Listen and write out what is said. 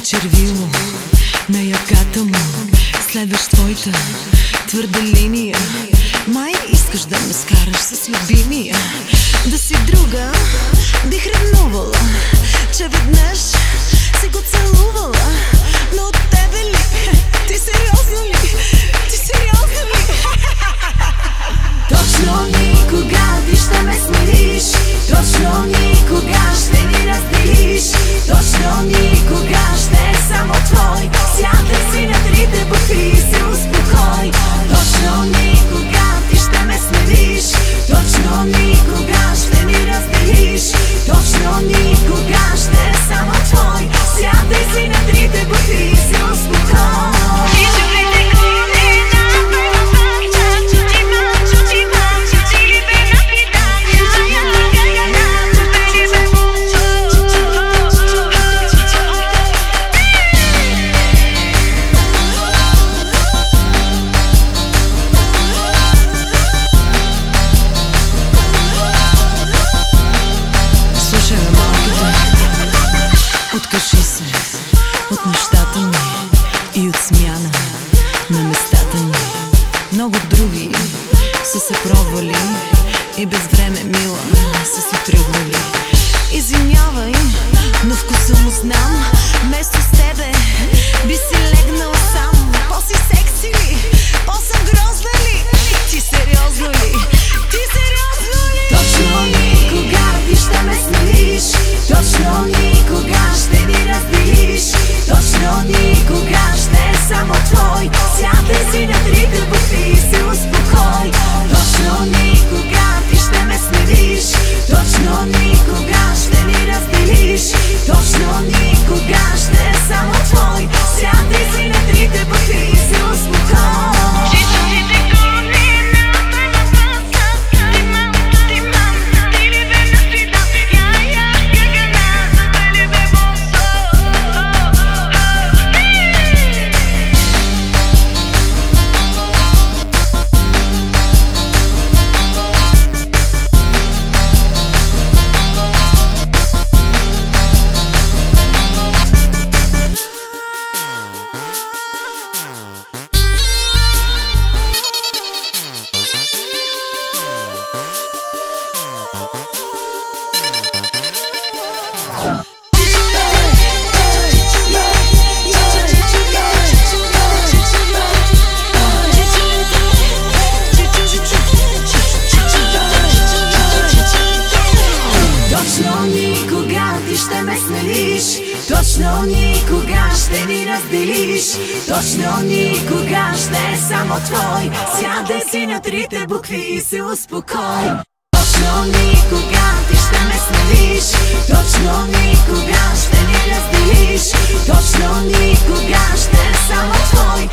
червило на яката му, следваш твоята твърда линия. Май искаш да ме скараш с любимия. Да си друга бих ревнувала, че веднъж си го целувала. Но от тебе ли? Ти сериозно ли? Ти сериозно ли? Точно никога ти ще ме смириш, точно никога ще ни разделиш, точно никога ще е само твой. Сядай си на трите букви и се успокой. Точно никога ти ще ме смириш, точно никога ще ни разделиш, точно никога ще е само твой. Сядай си на трите букви и се успокой. Откажи се от нещата ми и от смяна на местата ни. Много други са се пробвали и без време, мила, са си тръгвали. Извинявай, но вкуса му знам. Вместо с тебе би си легнал сам. По-си секси ли? По-съм грозна ли? Ти сериозно ли? Ти сериозно ли? Точно никога ти ще ме смириш, точно никога ще ни разделиш, точно никога ще е само твой. Сядай си на трите букви и се успокой. Точно никога ти ще ме смириш, точно никога ще ни разделиш, точно никога ще е само твой. Сядай си на трите букви и се успокой. Точно никога ще ни разделиш, точно никога ще е само твой. Сядай си на трите букви и се успокой. Точно никога ти ще ме смириш, точно никога ще ни разделиш, точно никога ще е само твой.